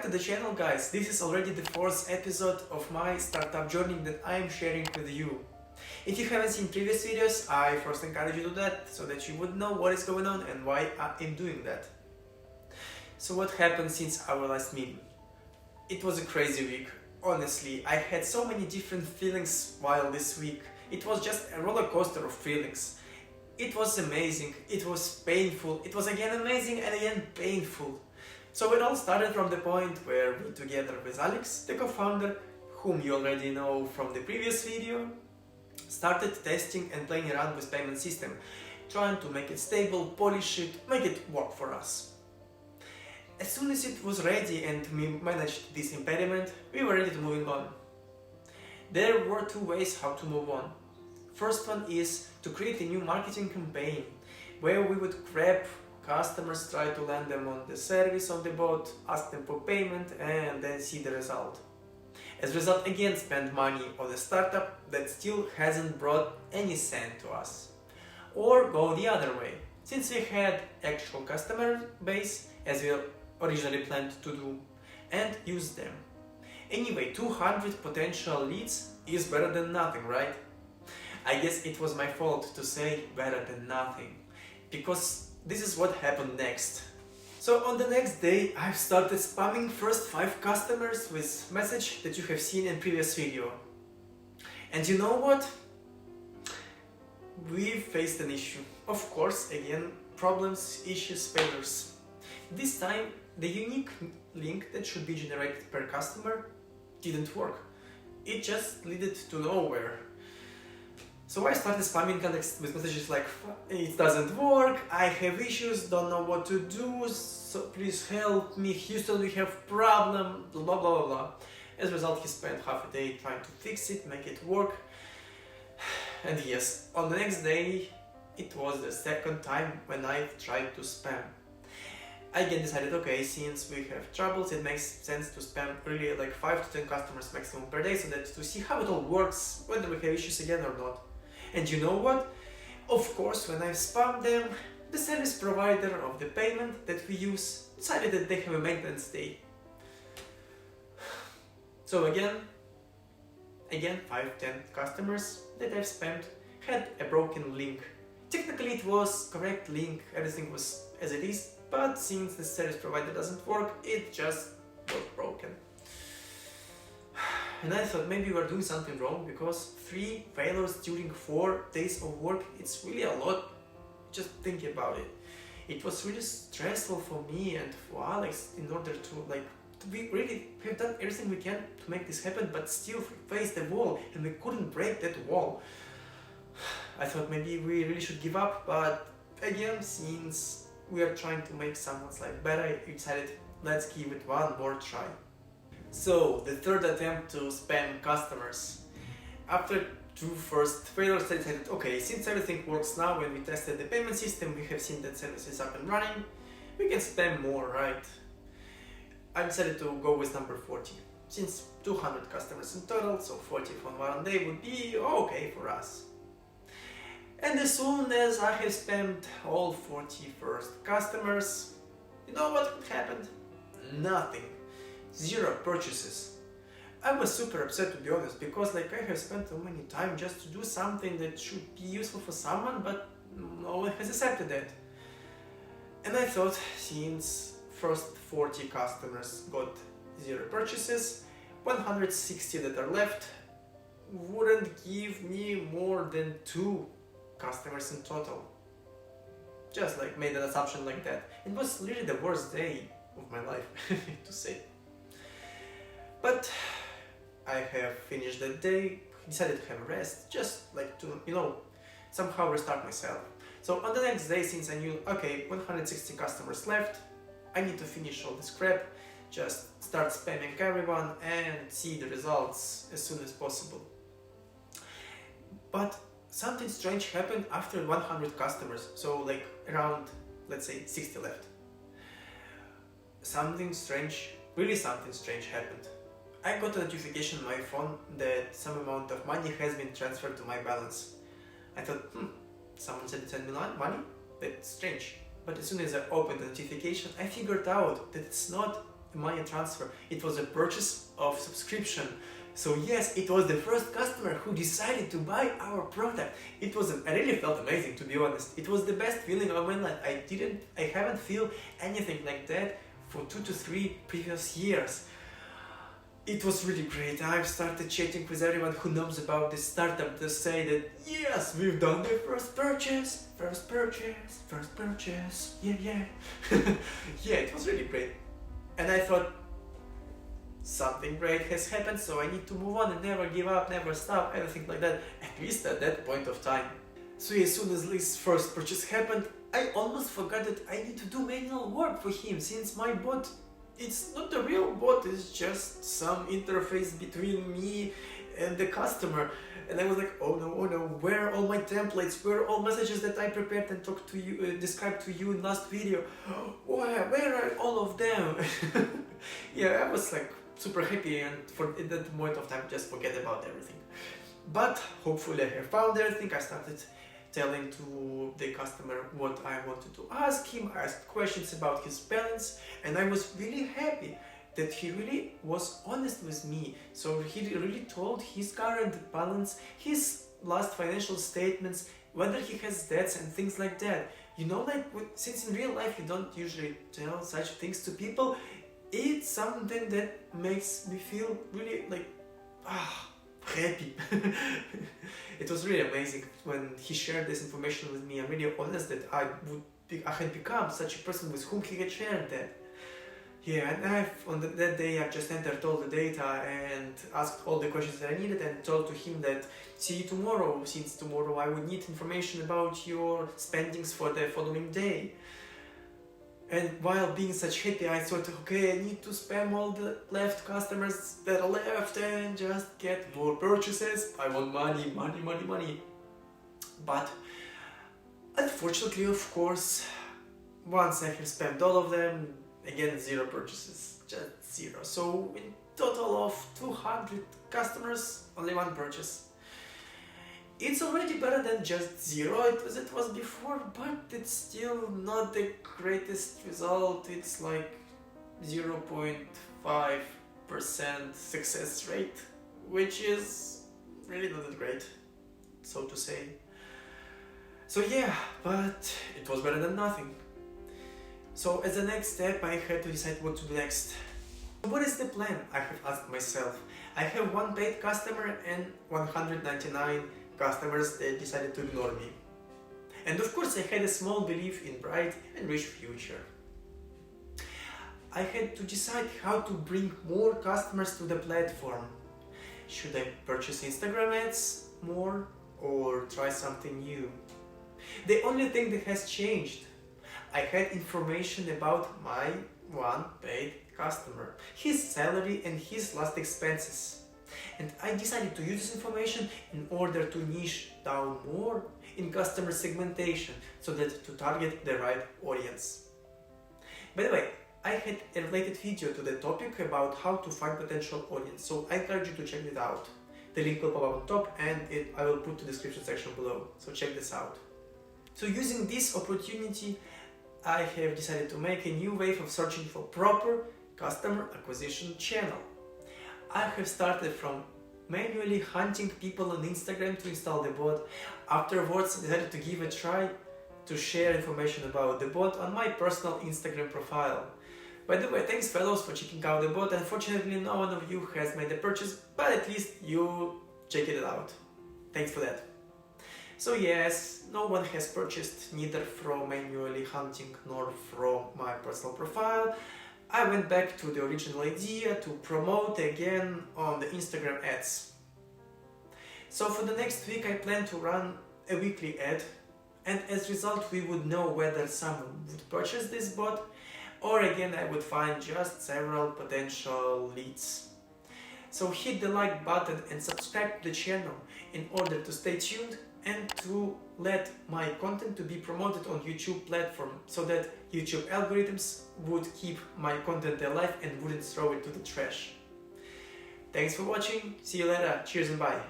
to the channel, guys. This is already the fourth episode of my startup journey that I am sharing with you. If you haven't seen previous videos, I first encourage you to do that so that you would know what is going on and why I am doing that. So what happened since our last meeting? It was a crazy week. Honestly, I had so many different feelings while this week. It was just a roller coaster of feelings. It was amazing, it was painful, it was again amazing and again painful. So it all started from the point where we, together with Alex, the co-founder, whom you already know from the previous video, started testing and playing around with payment system, trying to make it stable, polish it, make it work for us. As soon as it was ready and we managed this impediment, we were ready to move on. There were two ways how to move on. First one is to create a new marketing campaign where we would grab customers, try to land them on the service on the bot, ask them for payment and then see the result. As a result, again spend money on a startup that still hasn't brought any cent to us. Or go the other way, since we had actual customer base as we originally planned to do, and use them. Anyway, 200 potential leads is better than nothing, right? I guess it was my fault to say better than nothing, because this is what happened next. So on the next day, I've started spamming first 5 customers with message that you have seen in previous video. And you know what? We faced an issue. Of course, again, problems, issues, failures. This time, the unique link that should be generated per customer didn't work. It just led to nowhere. So I started spamming contacts with messages like, it doesn't work, I have issues, don't know what to do, so please help me, Houston, we have problem, blah blah blah blah. As a result, he spent half a day trying to fix it, make it work. And yes, on the next day, it was the second time when I tried to spam. I again decided, okay, since we have troubles, it makes sense to spam really like 5 to 10 customers maximum per day, so that to see how it all works, whether we have issues again or not. And you know what? Of course, when I spammed them, the service provider of the payment that we use decided that they have a maintenance day. So again, 5-10 customers that I've spammed had a broken link. Technically it was correct link, everything was as it is, but since the service provider doesn't work, it just got broken. And I thought maybe we're doing something wrong, because 3 failures during 4 days of work, it's really a lot. Just think about it. It was really stressful for me and for Alex in order to we really have done everything we can to make this happen, but still face the wall and we couldn't break that wall. I thought maybe we really should give up, but again, since we are trying to make someone's life better, I decided let's give it one more try. So, the third attempt to spam customers. After 2 first failures, I decided, okay, since everything works now, when we tested the payment system, we have seen that service is up and running, we can spam more, right? I decided to go with number 40. Since 200 customers in total, so 40 on one day would be okay for us. And as soon as I have spammed all 40 first customers, you know what happened? Nothing. 0 purchases. I was super upset, to be honest, because I have spent so many time just to do something that should be useful for someone, but no one has accepted that. And I thought, since first 40 customers got 0 purchases, 160 that are left wouldn't give me more than 2 customers in total. Just made an assumption like that. It was really the worst day of my life, to say. But I have finished that day, decided to have a rest, just to, somehow restart myself. So on the next day, since I knew, okay, 160 customers left, I need to finish all this crap, just start spamming everyone and see the results as soon as possible. But something strange happened after 100 customers, so around, let's say, 60 left. Something strange, really something strange happened. I got a notification on my phone that some amount of money has been transferred to my balance. I thought, someone said send me money? That's strange. But as soon as I opened the notification, I figured out that it's not money transfer. It was a purchase of subscription. So yes, it was the first customer who decided to buy our product. I really felt amazing, to be honest. It was the best feeling of my life. I haven't felt anything like that for 2 to 3 previous years. It was really great. I've started chatting with everyone who knows about this startup to say that yes, we've done the first purchase. Yeah. Yeah, it was really great. And I thought, something great has happened, so I need to move on and never give up, never stop, anything like that, at least at that point of time. So as soon as this first purchase happened, I almost forgot that I need to do manual work for him, since my bot, it's not a real bot, it's just some interface between me and the customer. And I was like, oh no, where are all my templates, where are all messages that I prepared and talked to you, described to you in last video, where are all of them? Yeah, I was like super happy, and in that moment of time just forget about everything. But hopefully I have found everything. I started telling to the customer what I wanted to ask him. I asked questions about his balance, and I was really happy that he really was honest with me. So he really told his current balance, his last financial statements, whether he has debts and things like that. You know, like since in real life you don't usually tell such things to people, it's something that makes me feel really like happy. It was really amazing when he shared this information with me. I'm really honest that I had become such a person with whom he had shared that. Yeah, and on that day I've just entered all the data and asked all the questions that I needed and told to him that see you tomorrow, since tomorrow I would need information about your spendings for the following day. And while being such happy, I thought, okay, I need to spam all the left customers that are left and just get more purchases. I want money. But unfortunately, of course, once I have spammed all of them, again, 0 purchases, just 0. So in total of 200 customers, only 1 purchase. It's already better than just 0 as it was before, but it's still not the greatest result. It's like 0.5% success rate, which is really not that great, so to say. So yeah, but it was better than nothing. So as the next step, I had to decide what to do next. What is the plan? I have asked myself. I have 1 paid customer and 199 customers that decided to ignore me. And of course I had a small belief in bright and rich future. I had to decide how to bring more customers to the platform. Should I purchase Instagram ads more or try something new? The only thing that has changed, I had information about my 1 paid customer, his salary and his last expenses. And I decided to use this information in order to niche down more in customer segmentation, so that to target the right audience. By the way, I had a related video to the topic about how to find potential audience, so I encourage you to check it out. The link will pop up on top and I will put the description section below, so check this out. So using this opportunity, I have decided to make a new wave of searching for proper customer acquisition channel. I have started from manually hunting people on Instagram to install the bot. Afterwards, I decided to give a try to share information about the bot on my personal Instagram profile. By the way, thanks fellows for checking out the bot. Unfortunately, no one of you has made a purchase, but at least you checked it out. Thanks for that. So yes, no one has purchased neither from manually hunting nor from my personal profile. I went back to the original idea to promote again on the Instagram ads. So for the next week I plan to run a weekly ad, and as a result we would know whether someone would purchase this bot, or again I would find just several potential leads. So hit the like button and subscribe to the channel in order to stay tuned and to let my content to be promoted on YouTube platform, so that YouTube algorithms would keep my content alive and wouldn't throw it to the trash. Thanks for watching, see you later, cheers and bye.